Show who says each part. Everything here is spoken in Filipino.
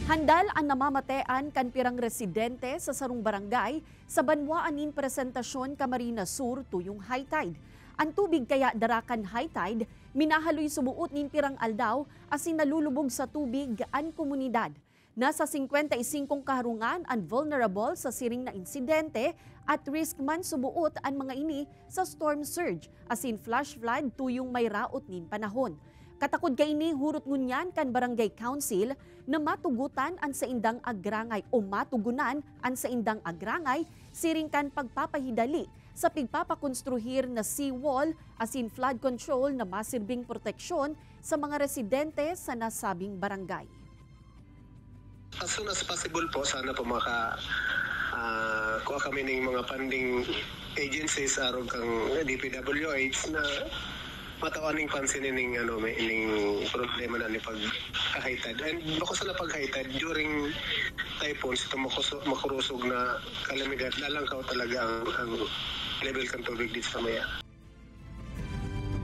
Speaker 1: Handal ang namamatean kan pirang residente sa sarong barangay sa banwaanin presentasyon Camarines Sur tuyong high tide. Ang tubig kaya darakan high tide, minahaloy sumuot nin pirang aldaw asin nalulubog sa tubig ang komunidad. Nasa 55 kaharungan ang vulnerable sa siring na insidente at risk man sumuot ang mga ini sa storm surge asin flash flood tuyong may raot nin panahon. Katakod kay ini hurot ngunyan kan barangay council na matugutan ang sa indang agrangay o matugunan ang sa indang agrangay siring kan pagpapahidali sa pagpapakonstruhir na seawall asin flood control na masirbing proteksyon sa mga residente sa nasabing barangay.
Speaker 2: As soon as possible po, sana po kuha kami ng mga funding agencies arog kang DPWH na matawaning pansinin ng problema na ni pagkahitad. And bako sa pagkahitad during typhoons, ito makurusog na kalamidad, lalangkaw talaga ang level ng tubig dito sa maya.